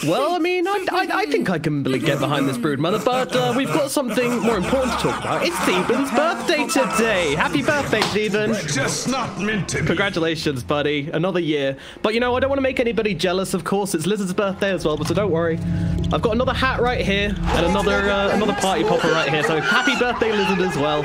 Well, I mean, I think I can get behind this Broodmother, but we've got something more important to talk about. It's Theben's birthday today. Happy birthday, Theben. We're just not meant to be. Congratulations, buddy. Another year. But, you know, I don't want to make anybody jealous, of course. It's Lizard's birthday as well, but so don't worry. I've got another hat right here and another party popper right here. So happy birthday, Lizard, as well.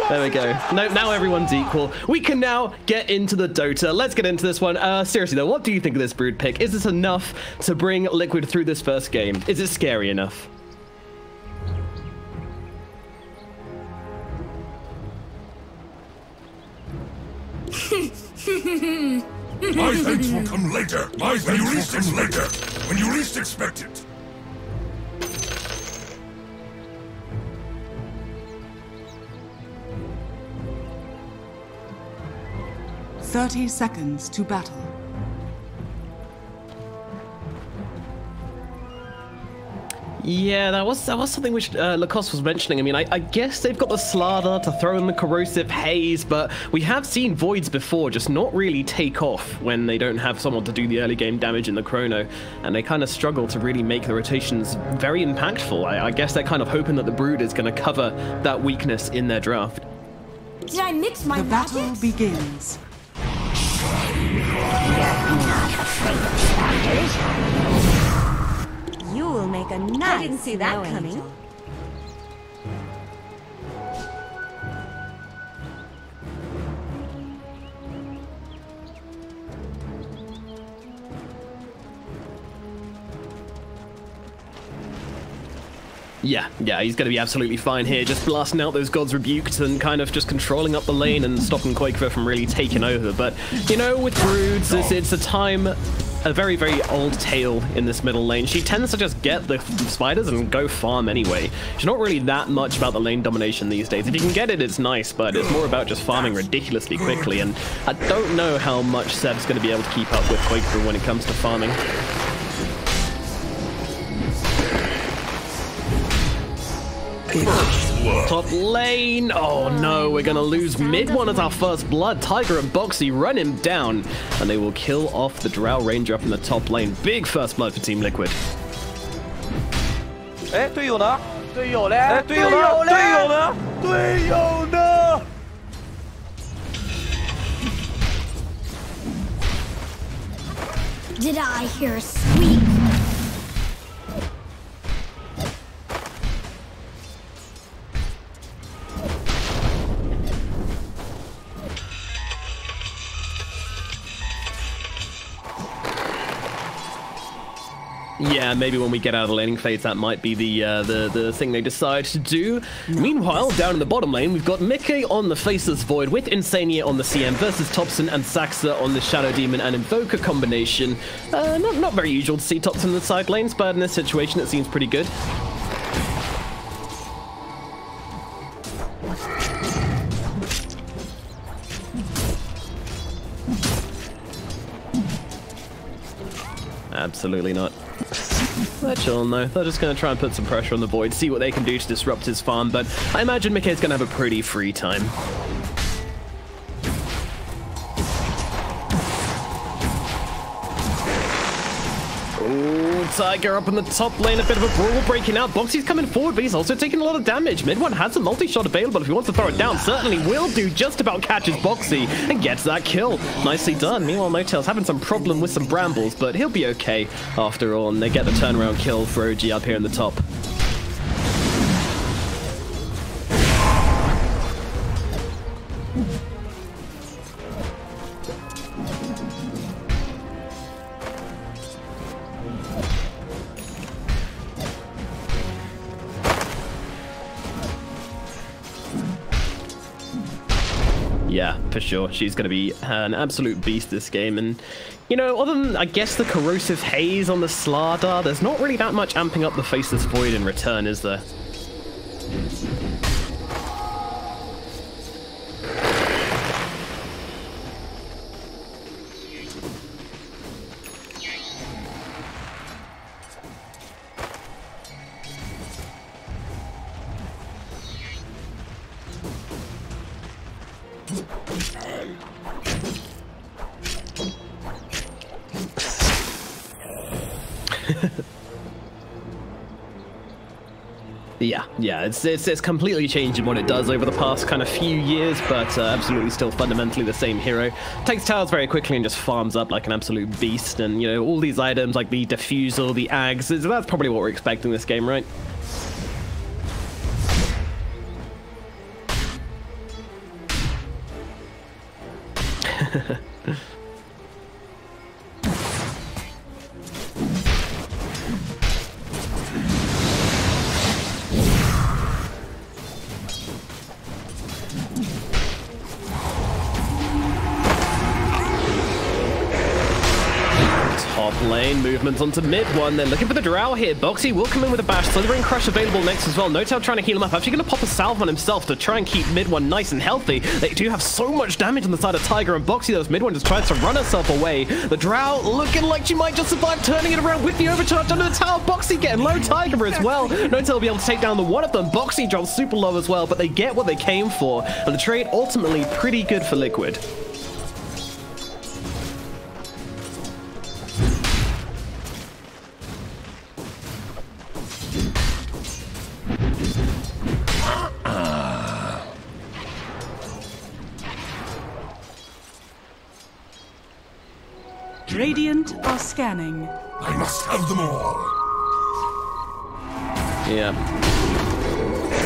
There we go. Now everyone's equal. We can now get into the Dota. Let's get into this one. Seriously, though, what do you think of this Brood pick? Is this enough to bring Liquid through this first game? Is it scary enough? My thanks will come later. My thanks will come later. When you least expect it. "30 seconds to battle." Yeah, that was something which Lacoste was mentioning. I mean, I guess they've got the Slardar to throw in the corrosive haze, but we have seen Voids before just not really take off when they don't have someone to do the early game damage in the chrono, and they kind of struggle to really make the rotations very impactful. I guess they're kind of hoping that the Brood is going to cover that weakness in their draft. Did I mix my The battle magics? begins. You will make a nice. I didn't see that snow coming. angel. Yeah, he's going to be absolutely fine here, just blasting out those Gods Rebuked and kind of just controlling up the lane and stopping Quakefer from really taking over. But, you know, with Broods, it's a very, very old tale in this middle lane. She tends to just get the spiders and go farm anyway. She's not really that much about the lane domination these days. If you can get it, it's nice, but it's more about just farming ridiculously quickly, and I don't know how much Seb's going to be able to keep up with Quakefer when it comes to farming. Top lane. Oh no, we're gonna lose mid one as our first blood. Tiger and Boxy run him down, and they will kill off the Drow Ranger up in the top lane. Big first blood for Team Liquid. 哎，队友呢？队友嘞？哎，队友呢？队友呢？队友呢？ Did I hear a squeak? Yeah, maybe when we get out of the laning phase, that might be the thing they decide to do. Meanwhile, down in the bottom lane, we've got Mickey on the Faceless Void with Insania on the CM versus Thompson and Saxa on the Shadow Demon and Invoker combination. Not very usual to see Thompson in the side lanes, but in this situation, it seems pretty good. Absolutely not. They're chilling though. They're just going to try and put some pressure on the Void, see what they can do to disrupt his farm, but I imagine Mickey's going to have a pretty free time. Oh, Tiger up in the top lane, a bit of a brawl breaking out. Boxy's coming forward, but he's also taking a lot of damage. Mid one has a multi-shot available if he wants to throw it down. Certainly will do, just about catches Boxy and gets that kill. Nicely done. Meanwhile, No-Tail's having some problem with some brambles, but he'll be okay after all, and they get the turnaround kill for OG up here in the top. Yeah, for sure. She's going to be an absolute beast this game. And, you know, other than, I guess, the corrosive haze on the Slardar, there's not really that much amping up the Faceless Void in return, is there? Yeah, it's completely changed what it does over the past kind of few years, but absolutely still fundamentally the same hero. Takes towers very quickly and just farms up like an absolute beast, and you know, all these items like the diffusal, the ags, that's probably what we're expecting this game, right? Lane movements onto mid one. They're looking for the Drow here. Bo3 will come in with a bash. Slithering Crush available next as well. No-Tail trying to heal him up. Actually going to pop a salve on himself to try and keep mid one nice and healthy. They do have so much damage on the side of Tiger, and Bo3, those mid one just tries to run herself away. The Drow looking like she might just survive, turning it around with the overcharge under the tower. Bo3 getting low, Tiger as well. No-Tail will be able to take down the one of them. Bo3 drops super low as well, but they get what they came for. And the trade ultimately pretty good for Liquid. Radiant are scanning. I must have them all. Yeah.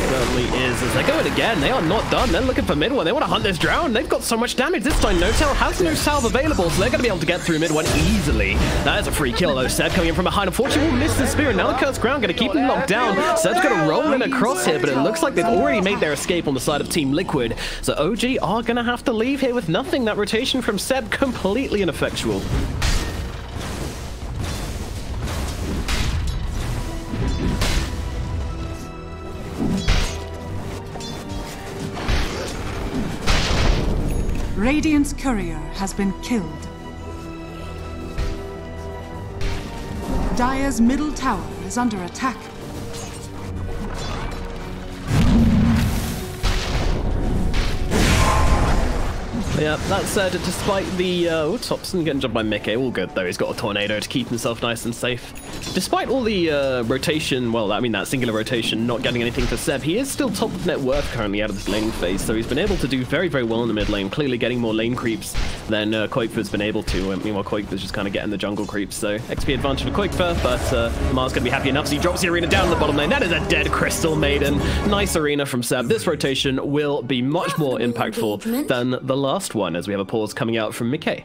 Certainly is. As they go in again, they are not done. They're looking for mid one. They want to hunt this Drow. They've got so much damage. This time, No-Tail has no salve available, so they're going to be able to get through mid one easily. That is a free kill, though. Seb coming in from behind. Unfortunately, will miss the spear. Now the Cursed Ground going to keep him locked down. Seb's going to roll in across here, but it looks like they've already made their escape on the side of Team Liquid. So OG are going to have to leave here with nothing. That rotation from Seb completely ineffectual. Radiant's courier has been killed. Dire's middle tower is under attack. Yeah, that said, despite the... Thompson getting jumped by Mickey, all good though. He's got a tornado to keep himself nice and safe. Despite all the rotation, well, I mean that singular rotation, not getting anything for Seb, he is still top of net worth currently out of this laning phase, so he's been able to do very, very well in the mid lane, clearly getting more lane creeps than Koikfer's been able to. Meanwhile, Koikfer's just kind of getting the jungle creeps, so XP advantage for Koikfer, but Mars going to be happy enough, so he drops the arena down the bottom lane. That is a dead Crystal Maiden. Nice arena from Seb. This rotation will be much more impactful than the last one, as we have a pause coming out from Mickey.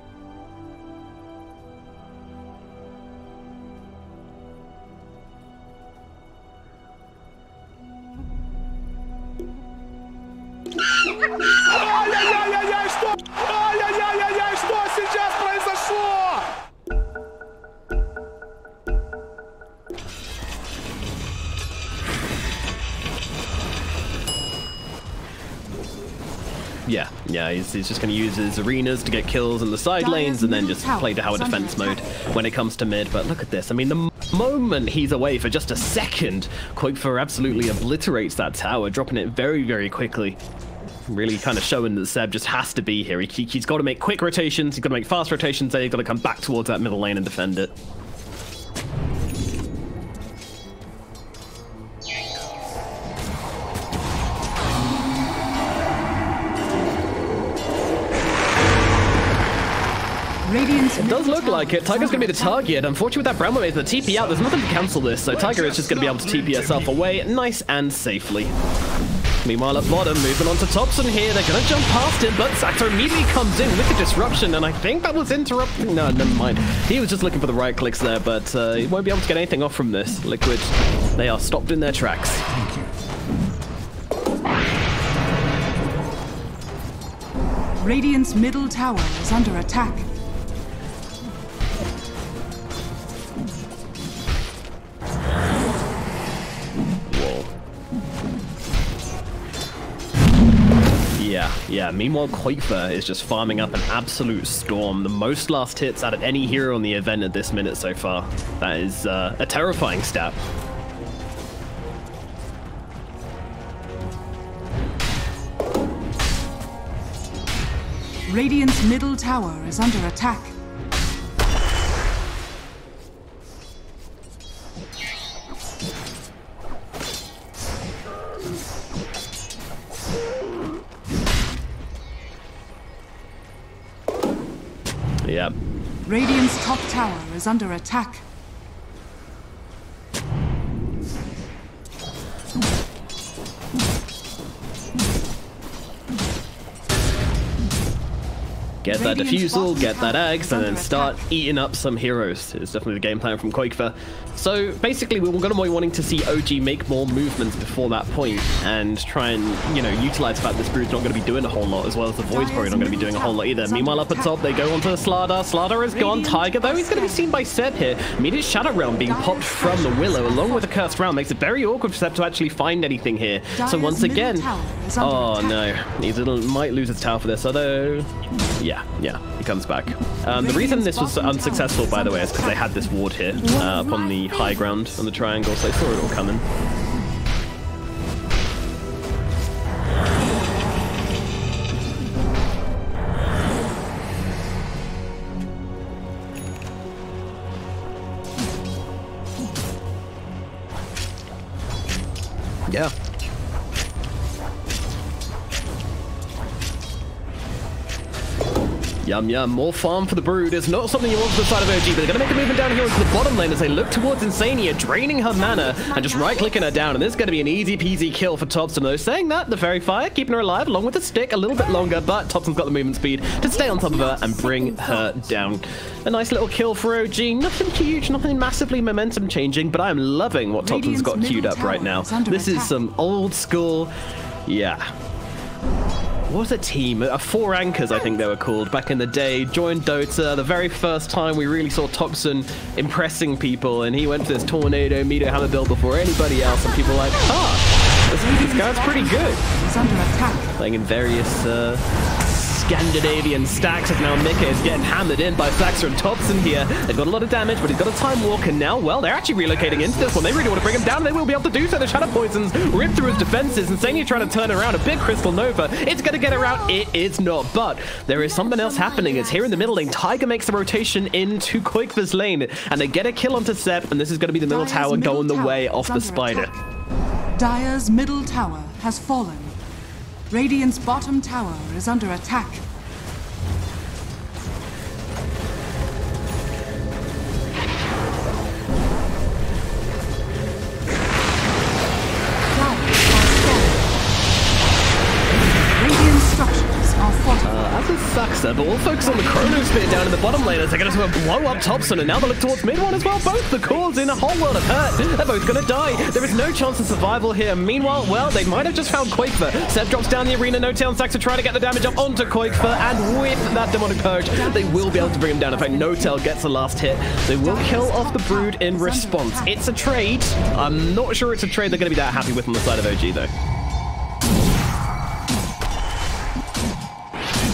Yeah, he's just going to use his arenas to get kills in the side lanes and then just play to our defense mode when it comes to mid. But look at this. I mean, the moment he's away for just a second, Koikfer absolutely obliterates that tower, dropping it very, very quickly. Really kind of showing that Seb just has to be here. He's got to make quick rotations. He's got to make fast rotations. Then he's got to come back towards that middle lane and defend it. It does look like it. Tiger's going to be the target. Unfortunately, with that Brown Maze, the TP out, there's nothing to cancel this, so Tiger is just going to be able to TP herself away nice and safely. Meanwhile, at bottom, moving on to Thompson here. They're going to jump past him, but Saxo immediately comes in with the disruption, and I think that was interrupting. No, never mind. He was just looking for the right clicks there, but he won't be able to get anything off from this. Liquid, they are stopped in their tracks. Radiant's middle tower is under attack. Yeah. Meanwhile, Koikfer is just farming up an absolute storm. The most last hits out of any hero on the event at this minute so far. That is a terrifying stat. Radiant's middle tower is under attack. Yeah. Radiant's top tower is under attack. Get that defusal, get that eggs, and then start eating up some heroes. It's definitely the game plan from Quakefer. So basically, we're going to be wanting to see OG make more movements before that point and try and, you know, utilize the fact this Brood's not going to be doing a whole lot, as well as the Void's probably not going to be doing a whole lot either. Meanwhile, up at top, they go onto Slardar. Slardar is gone. Tiger, though, he's going to be seen by Seb here. Immediate Shadow Realm being popped from the Willow, along with a Cursed Realm, makes it very awkward for Seb to actually find anything here. So once again, oh no, he might lose his tower for this, although... Yeah, he comes back. The reason this was unsuccessful, by the way, is because they had this ward here up on the high ground on the triangle, so they saw it all coming. Yeah. Yum, more farm for the Brood. It's not something you want for the side of OG, but they're going to make a movement down here into the bottom lane as they look towards Insania, draining her mana and just right-clicking her down. And this is going to be an easy-peasy kill for Thompson, though. Saying that, the Fairy Fire keeping her alive, along with the stick, a little bit longer, but Thompson's got the movement speed to stay on top of her and bring her down. A nice little kill for OG. Nothing huge, nothing massively momentum-changing, but I am loving what Thompson's got queued up right now. This is some old school... Yeah. What was a team? 4 Anchors, I think they were called, back in the day. Joined Dota, the very first time we really saw Thompson impressing people, and he went for this Tornado, Meteor Hammer build before anybody else, and people were like, this guy's pretty good. He's under attack. Playing in various Scandinavian stacks, as now Mika is getting hammered in by Saxer and Thompson here. They've got a lot of damage, but he's got a Time Walk, and now, well, they're actually relocating into this one. They really want to bring him down, and they will be able to do so. The Shadow Poisons rip through his defenses, and Insania trying to turn around a big Crystal Nova. It's going to get around. It is not, but there is something else happening. It's here in the middle lane. Tiger makes the rotation into Quakefer's lane, and they get a kill onto Sep, and this is going to be the middle tower going the way off the Spider. Dire's middle tower has fallen. Radiant's bottom tower is under attack. But we'll focus on the Chrono Spear down in the bottom lane as they're going to blow up Thompson, and now they look towards mid one as well. Both the cores in a whole world of hurt. They're both going to die. There is no chance of survival here. Meanwhile, well, they might have just found Quakefer. Seb drops down the arena. No Tail and Saxer trying to get the damage up onto Quakefer, and with that Demonic Purge, they will be able to bring him down. In fact, No Tail gets the last hit. They will kill off the Brood in response. It's a trade. I'm not sure it's a trade they're going to be that happy with on the side of OG, though.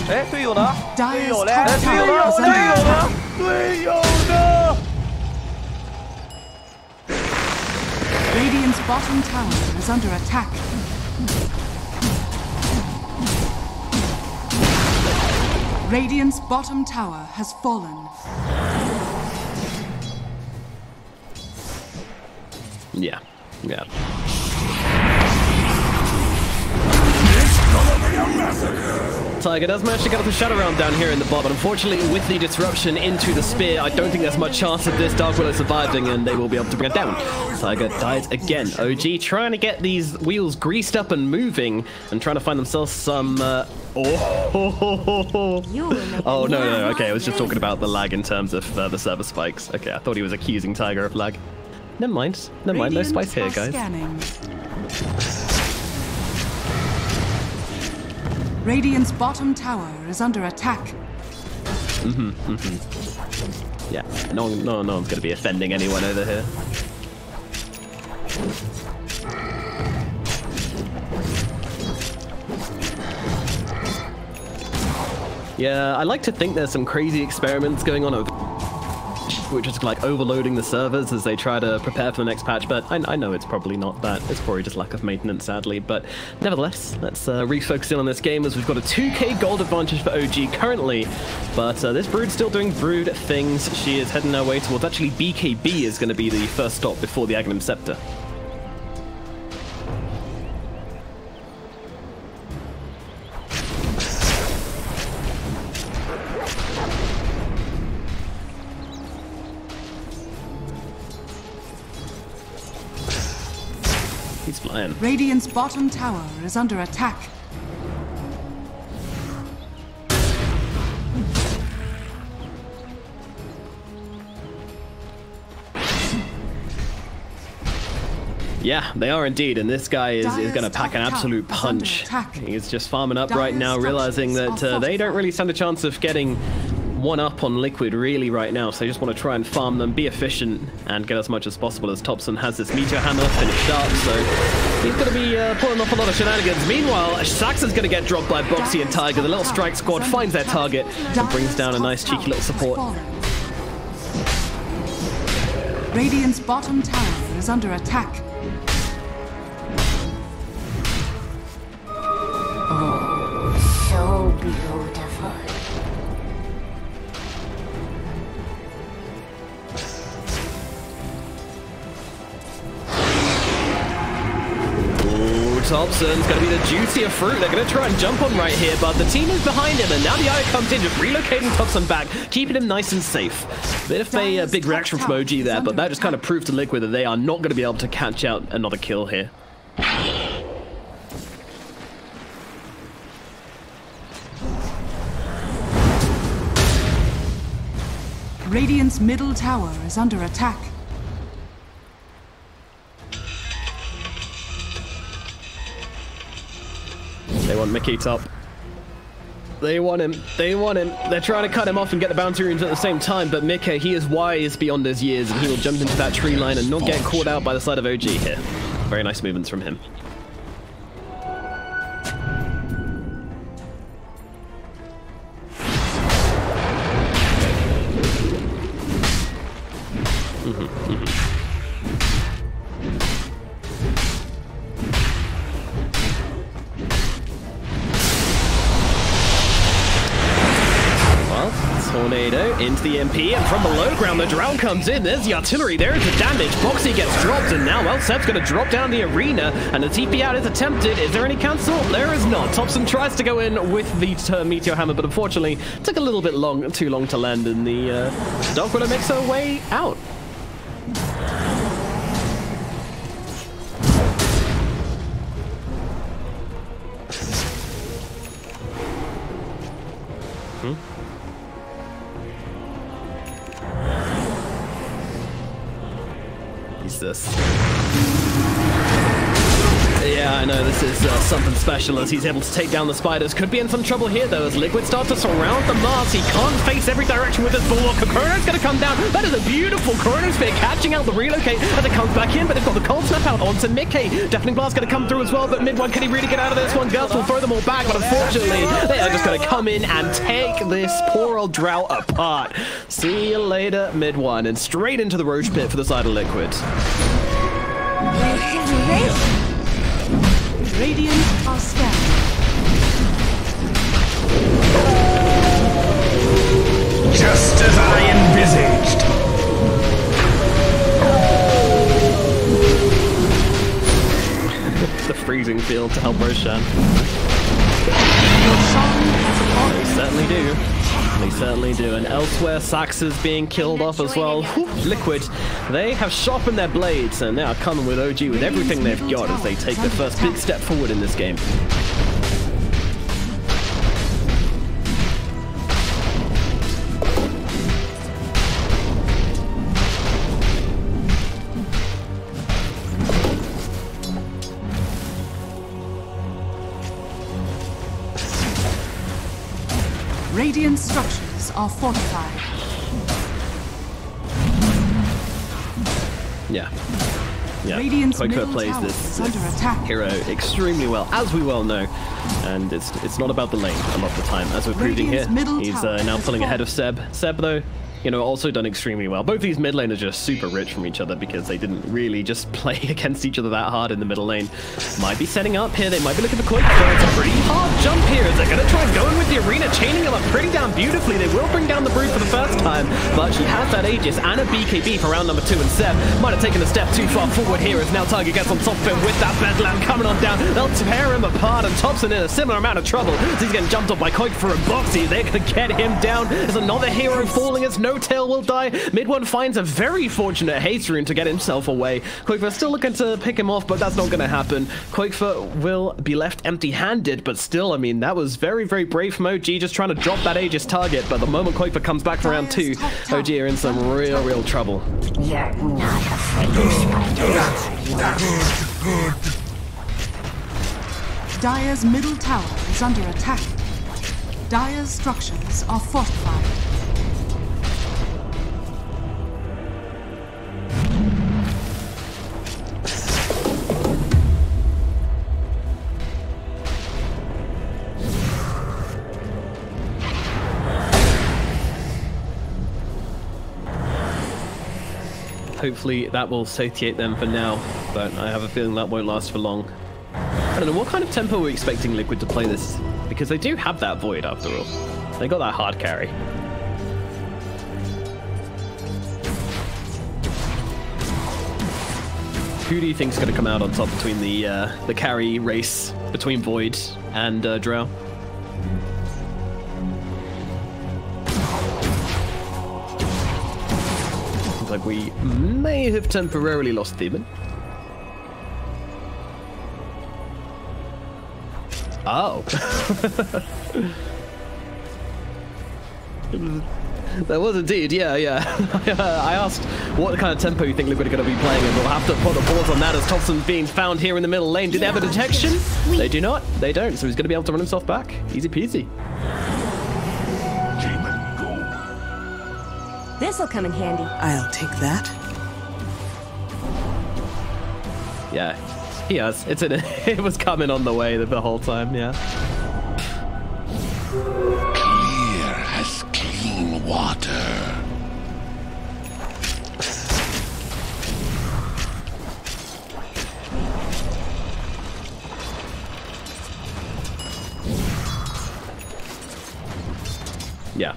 哎，队友呢？队友嘞？哎，队友呢？队友呢？队友呢 Radiant's bottom tower is under attack. Radiant's bottom tower has fallen. Yeah. Tiger does manage to get up the Shadow Realm down here in the bot, but unfortunately with the disruption into the spear, I don't think there's much chance of this Dark Willow surviving, and they will be able to bring it down. Tiger dies again. OG trying to get these wheels greased up and moving, and trying to find themselves some... Oh, no, okay, I was just talking about the lag in terms of the server spikes. Okay, I thought he was accusing Tiger of lag. Never mind, no spice here, guys. Radiant's bottom tower is under attack. Yeah, no one's gonna be offending anyone over here. Yeah, I like to think there's some crazy experiments going on over, which is like overloading the servers as they try to prepare for the next patch, but I know it's probably not that. It's probably just lack of maintenance, sadly. But nevertheless, let's refocus in on this game as we've got a 2k gold advantage for OG currently. But this Brood's still doing Brood things. She is heading her way towards, actually BKB is going to be the first stop before the Aghanim Scepter. He's flying. Radiant's bottom tower is under attack. Yeah, they are indeed, and this guy is going to pack an absolute punch. He's just farming up right now, realizing that they don't really stand a chance of getting one up on Liquid really right now, so they just want to try and farm them, be efficient, and get as much as possible, as Thompson has this Meteor Hammer finished up, so he's going to be pulling off a lot of shenanigans. Meanwhile, Saxon's going to get dropped by Bo3 and Tiger. The little strike squad finds their target and brings down a nice cheeky little support. Radiant's bottom tower is under attack. So beautiful. Ooh, Thompson's going to be the juicier fruit. They're going to try and jump on right here, but the team is behind him, and now the Eye comes in, just relocating Thompson back, keeping him nice and safe. Bit of a big reaction from OG there, but that just kind of proved to Liquid that they are not going to be able to catch out another kill here. Radiant's middle tower is under attack. They want Mickey top. They want him. They want him. They're trying to cut him off and get the bounty runes at the same time, but Mickey, he is wise beyond his years, and he will jump into that tree line and not get caught out by the side of OG here. Very nice movements from him. Tornado into the MP, and from the low ground, the Drow comes in. There's the artillery, there's the damage. Bo3 gets dropped, and now, well, Seb's going to drop down the arena, and the TP out is attempted. Is there any cancel? There is not. Thompson tries to go in with the Meteor Hammer, but unfortunately, took a little bit too long to land, and the Dark Widow makes her way out. This. Yeah, I know this is something special as he's able to take down the spiders. Could be in some trouble here though as Liquid starts to surround the Mars. He can't face every direction with his bulwark. Corona's going to come down. That is a beautiful Chronosphere catching out the relocate as it comes back in, but they've got the cold snap out onto Mickey. Deafening Blast going to come through as well, but mid one, can he really get out of this one? Girls will throw them all back, but unfortunately they are just going to come in and take this poor old Drow apart. See you later, mid one, and straight into the Roach Pit for the side of Liquid. Radiant are scanning. Just as I envisaged. The freezing field to help Roshan. They certainly do. They certainly do. And elsewhere, Sax is being killed off as well. Whew, Liquid, they have sharpened their blades and now coming with OG with everything they've got as they take their first big step forward in this game. Radiant structures are fortified. Yeah. Radiant's Quaker plays this hero extremely well, as we well know. And it's not about the lane a lot of the time, as we're proving here. He's now pulling ahead of Seb. Seb, though, you know, also done extremely well. Both these mid laners are just super rich from each other because they didn't really just play against each other that hard in the middle lane. Might be setting up here. They might be looking for Quake. It's a pretty hard jump here. They're going to try and go in with the arena, chaining him up pretty damn beautifully. They will bring down the Brood for the first time, but she has that Aegis and a BKB for round number 2, and Seb might have taken a step too far forward here as now Tiger gets on top of him with that Bedlam coming on down. They'll tear him apart, and Thompson in a similar amount of trouble. He's getting jumped up by Quake for a Bo3. They're going to get him down. There's another hero falling as No Tail will die. Mid one finds a very fortunate haste rune to get himself away. Quakefer still looking to pick him off, but that's not going to happen. Quakefer will be left empty-handed, but still, I mean, that was very, very brave from OG, just trying to drop that Aegis target. But the moment Quakefer comes back for round 2, OG are in some real trouble. You're not afraid of Dire's middle tower is under attack. Dire's structures are fortified. Hopefully that will satiate them for now, but I have a feeling that won't last for long. I don't know, what kind of tempo are we expecting Liquid to play this? Because they do have that Void after all. They got that hard carry. Who do you think's going to come out on top between the carry race between Void and Drow? Looks like we may have temporarily lost Demon. Oh. That was indeed, yeah. I asked what kind of tempo you think Liquid are going to be playing, and we'll have to put a pause on that as Thompson's being found here in the middle lane. Do they have a detection? They do not. They don't, so he's going to be able to run himself back. Easy peasy. This'll come in handy. I'll take that. Yeah. He has. It was coming on the way the whole time, yeah. Clear as clean water. Yeah.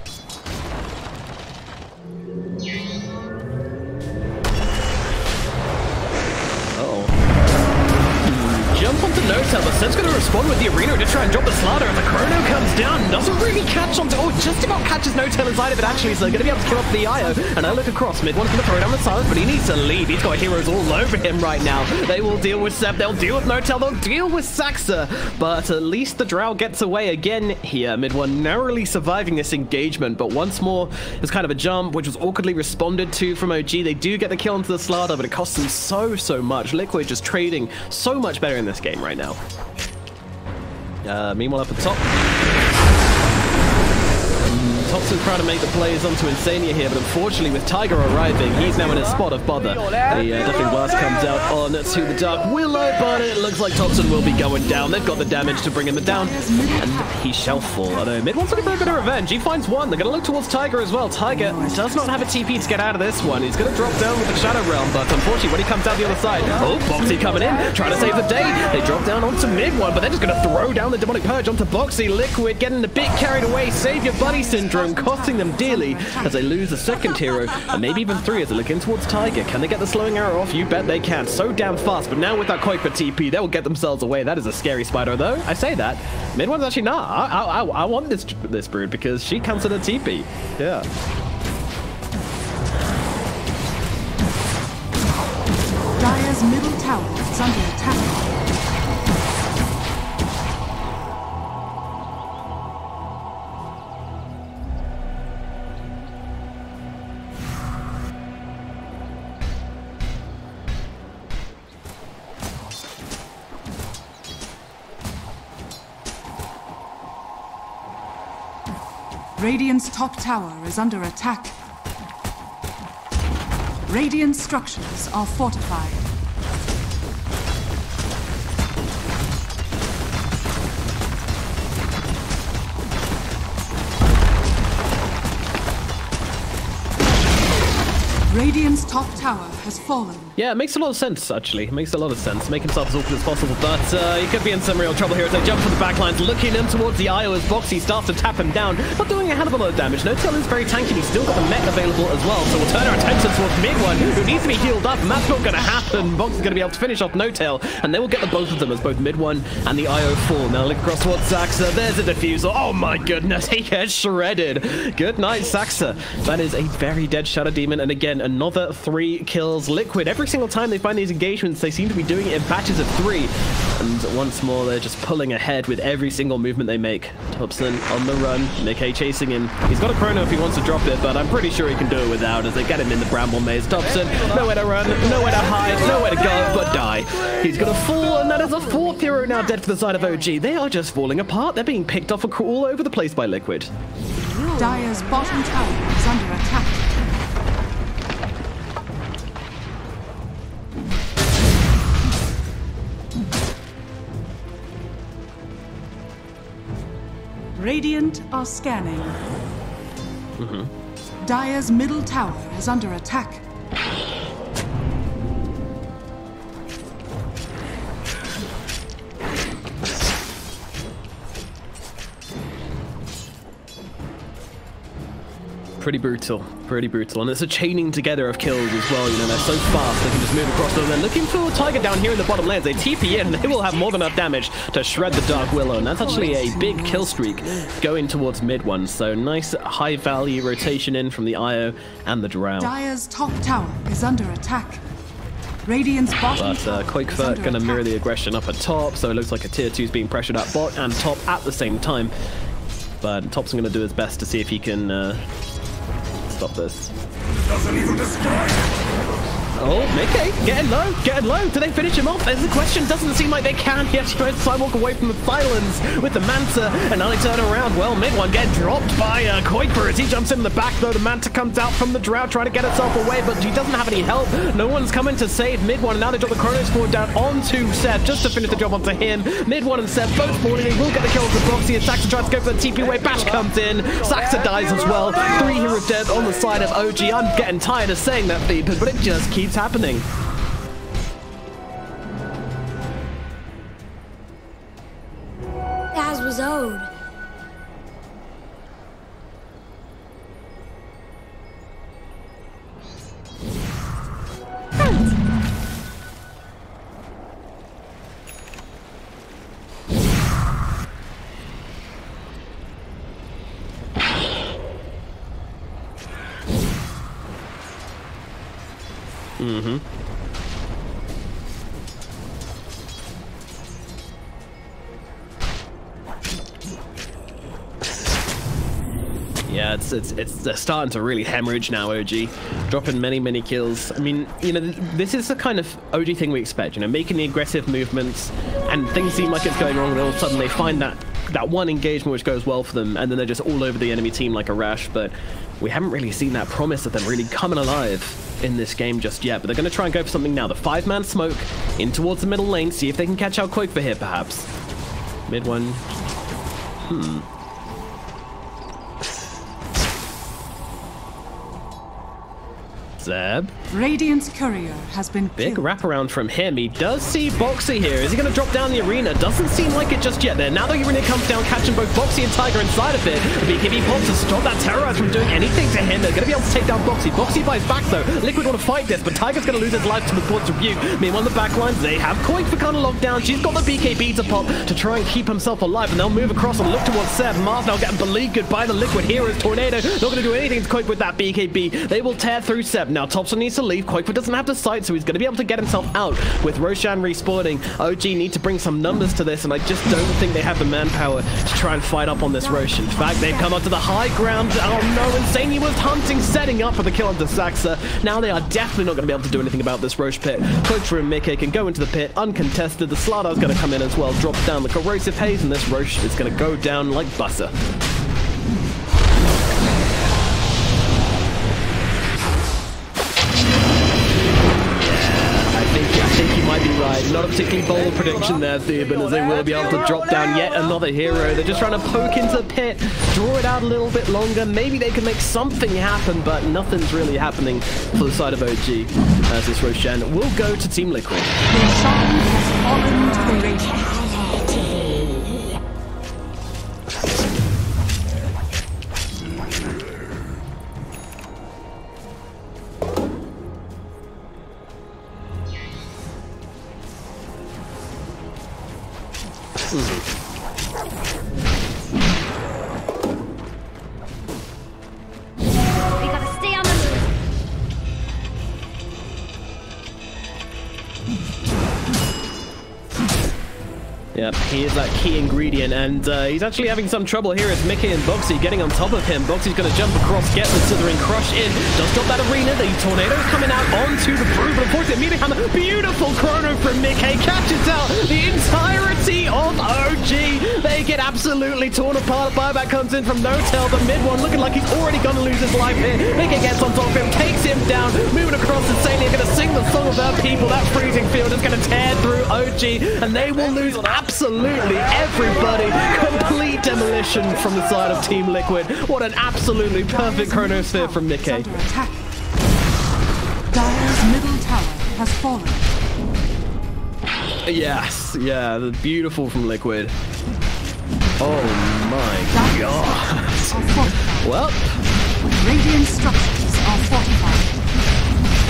Jump onto No-Tail, but Seb's going to respond with the Arena to try and drop the Slaughter, and the Chrono comes down, doesn't really catch onto, oh, just about catches No-Tail inside of it actually, so they're going to be able to kill off the IO, and I look across, Mid one's going to throw down the Silence, but he needs to leave, he's got heroes all over him right now. They will deal with Seb, they'll deal with No-Tail, they'll deal with Saxa, but at least the Drow gets away again here. Mid one narrowly surviving this engagement, but once more, it was kind of a jump, which was awkwardly responded to from OG. They do get the kill onto the Slaughter, but it costs them so much. Liquid just trading so much better in this game right now. Meanwhile, up at top, Thompson's trying to make the plays onto Insania here, but unfortunately with Tiger arriving, he's now in a spot of bother. The Deafening Blast comes out on to the Dark Willow, but it looks like Thompson will be going down. They've got the damage to bring him down, and he shall fall. Although Mid wants looking for a bit of revenge. He finds one. They're going to look towards Tiger as well. Tiger does not have a TP to get out of this one. He's going to drop down with the Shadow Realm, but unfortunately when he comes out the other side, oh, Bo3 coming in, trying to save the day. They drop down onto Mid one, but they're just going to throw down the Demonic Purge onto Bo3. Liquid getting a bit carried away. Save your buddy syndrome, costing them dearly as they lose a second hero, and maybe even 3 as they look in towards Tiger. Can they get the slowing arrow off? You bet they can. So damn fast, but now with that Quakefer TP, they'll get themselves away. That is a scary spider, though. I say that. Mid one's actually not. I want this brood because she cancelled a TP. Yeah. Dire's middle tower is under attack. Radiant's top tower is under attack. Radiant structures are fortified. Radiant's top tower has fallen. Yeah, it makes a lot of sense, actually. It makes a lot of sense. Make himself as awkward as possible, but he could be in some real trouble here as they jump from the backlines, looking in towards the IO as Bo3 starts to tap him down, but doing a hell of a lot of damage. No-Tail is very tanky, he's still got the mech available as well, so we'll turn our attention towards mid-one, who needs to be healed up, and that's not going to happen. Bo3 is going to be able to finish off No-Tail, and they will get the both of them as both mid-one and the IO fall. Now look across towards Saxa, there's a diffusal. Oh my goodness, he gets shredded. Good night, Saxa. That is a very dead Shadow Demon, and again, another 3 kills. Liquid, every single time they find these engagements, they seem to be doing it in batches of 3. And once more, they're just pulling ahead with every single movement they make. Thompson on the run, Nikkei chasing him. He's got a chrono if he wants to drop it, but I'm pretty sure he can do it without as they get him in the bramble maze. Thompson, nowhere to run, nowhere to hide, nowhere to go, but die. He's gonna fall, and that is a 4th hero now dead for the side of OG. They are just falling apart. They're being picked off all over the place by Liquid. Dire's bottom tower is under attack. Radiant are scanning. Dire's middle tower is under attack. Pretty brutal, and it's a chaining together of kills as well. You know, they're so fast they can just move across them. They're looking for Tiger down here in the bottom lanes. They TP in, they will have more than enough damage to shred the Dark Willow, and that's actually a big kill streak going towards mid-one. So nice high value rotation in from the IO and the Drow. Dire's top tower is under attack. Radiant's bottom tower Quakefurt gonna mirror the aggression up at top, so it looks like a tier 2 is being pressured at bot and top at the same time. But Top's gonna do his best to see if he can stop this. Doesn't even describe. Oh, Nikkei, getting low. Do they finish him off? There's the question. Doesn't seem like they can. He actually tries to sidewalk away from the silence with the Manta, and now they turn around. Well, mid-one get dropped by Kuiper as he jumps in the back, though. The Manta comes out from the Drow, trying to get itself away, but he doesn't have any help. No one's coming to save mid-one, and now they drop the Chronos forward down onto Seb, just to finish the job onto him. Mid-one and Seb both falling. They will get the kill with the Bo3, and Saxa tries to go for the TP wave. Bash comes in. Saxa dies as well. 3 heroes dead on the side of OG. I'm getting tired of saying that, people, but it just keeps happening. As was owed. Yeah, it's starting to really hemorrhage now, OG. Dropping many kills. I mean, you know, this is the kind of OG thing we expect, you know, making the aggressive movements, and things seem like it's going wrong, and all of a sudden they find that one engagement which goes well for them, and then they're just all over the enemy team like a rash. But we haven't really seen that promise of them really coming alive in this game just yet. But they're going to try and go for something now. The 5-man smoke in towards the middle lane, see if they can catch out Quake for here, perhaps. Mid-one. Zeb. Radiant's courier has been Big killed. wraparound from him. He does see Bo3 here. Is he going to drop down the arena? Doesn't seem like it just yet there. Now the arena comes down, catching both Bo3 and Tiger inside of it. The BKB pops to stop that Terrorize from doing anything to him. They're going to be able to take down Bo3. Bo3 fights back though. Liquid want to fight this, but Tiger's going to lose his life to the Sports Rebuke. Meanwhile, on the backlines, they have Koik for kind of locked down. She's got the BKB to pop to try and keep himself alive, and they'll move across and look towards Seb. Mars now getting beleaguered by the Liquid Heroes Tornado. Not going to do anything to Koik with that BKB. They will tear through Seb. Now Thompson needs to leave. Quakefoot doesn't have the sight, so he's going to be able to get himself out. With Roshan respawning, OG need to bring some numbers to this, and I just don't think they have the manpower to try and fight up on this Roshan. In fact, they've come up to the high ground. Oh no, Insane was hunting, setting up for the kill onto Saxa. Now they are definitely not going to be able to do anything about this Roche pit. Quakefoot and Mickey can go into the pit uncontested. The Sladar's going to come in as well, drops down the corrosive haze, and this Roche is going to go down like butter. I think you might be right. Not a particularly bold prediction there, Theoban, as they will be able to drop down yet another hero. They're just trying to poke into the pit, draw it out a little bit longer. Maybe they can make something happen, but nothing's really happening for the side of OG. As this Roshan will go to Team Liquid. Roshan has fallen to the Radiant. We gotta stay on the move. Yep, he is that key ingredient, and he's actually having some trouble here as Mickey and Bo3 getting on top of him. Bo3's going to jump across, get the Slithering Crush in, does drop that arena, the tornado's coming out onto the Brew, but unfortunately, immediately hammer, beautiful chrono from Mickey, catches out the entirety of OG. They get absolutely torn apart. Buyback comes in from No-Tail, the mid one, looking like he's already going to lose his life here. Mickey gets on top of him, takes him down, moving across insanely, going to sing the song of their people. That freezing field is going to tear through OG, and they will lose absolutely everybody. Complete demolition from the side of Team Liquid. What an absolutely perfect chronosphere from Mickey. Under attack. Dire's middle tower has fallen. Yes, yeah, the beautiful from Liquid. Oh my god. Well, Radiant structures are fortified.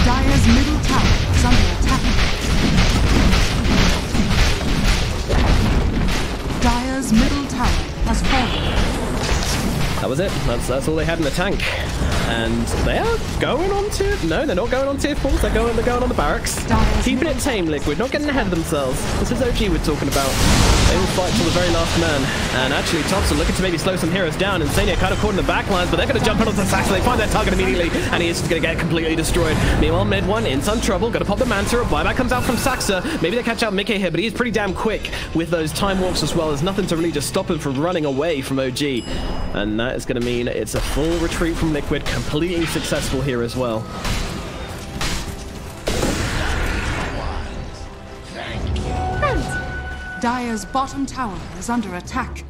Dire's middle tower is under attack. Dire's middle tower has fallen. that was it. That's all they had in the tank. And they are going on to... No, they're not going on tier 4s. They're going on the barracks. Keeping it tame, Liquid. Not getting ahead of themselves. This is OG we're talking about. They will fight till the very last man. And actually, Tops are looking to maybe slow some heroes down. Insania kind of caught in the backlines, but they're going to jump in onto Saxa. They find their target immediately, and he is going to get completely destroyed. Meanwhile, mid one in some trouble. Going to pop the Manta. A buyback comes out from Saxa. Maybe they catch out Mickey here, but he's pretty damn quick with those time walks as well. There's nothing to really just stop him from running away from OG. And that is going to mean it's a full retreat from Liquid. Completely successful here as well. Dire's bottom tower is under attack.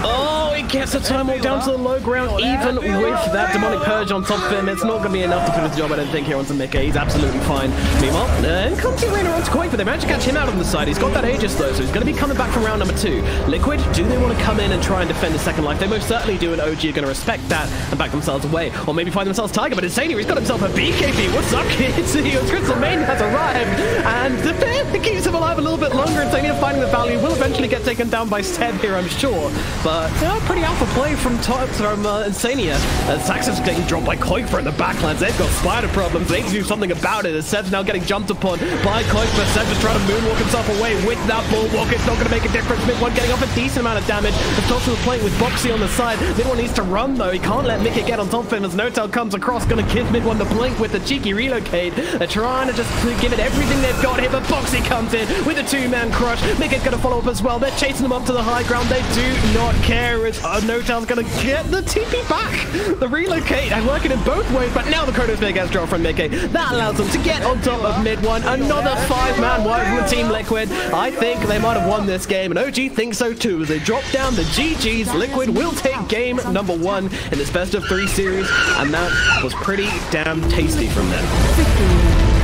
Oh, he gets a time walk down to the low ground, even with that demonic purge on top of him. It's not going to be enough to finish the job, I don't think, here onto Mickey. He's absolutely fine. Meanwhile, in comes the arena onto Quake, but they managed to catch him out on the side. He's got that Aegis, though, so he's going to be coming back from round number 2. Liquid, do they want to come in and try and defend the second life? They most certainly do, and OG are going to respect that and back themselves away. Or maybe find themselves Tiger, but Insania, he's got himself a BKB. What's up, kids? Crystal Main has arrived, and it keeps him alive a little bit longer. Insania finding the value will eventually get taken down by Seb here, I'm sure. But pretty alpha play from Insania. Saxon's getting dropped by Koifer in the backlands. They've got spider problems. They need to do something about it. As Seb's now getting jumped upon by Koifer. Seb just trying to moonwalk himself away with that bulwark. It's not going to make a difference. Mid one getting off a decent amount of damage. The Tops was playing with Boxy on the side. Mid one needs to run though. He can't let Mickey get on top of him as No-Tail comes across. Going to give Mid one the blink with the cheeky relocate. They're trying to just give it everything they've got here, but Boxy comes in with a 2-man crush. Mickey's going to follow up as well. They're chasing them up to the high ground. They do not care as No-Tail's going to get the TP back. The relocate and working in both ways, but now the Chronosphere gets dropped from Mickey. That allows them to get on top of mid one. Another 5-man wide from Team Liquid. I think they might have won this game, and OG thinks so too. As they drop down the GGs, Liquid will take game number 1 in this best of 3 series, and that was pretty damn tasty from them. Victory.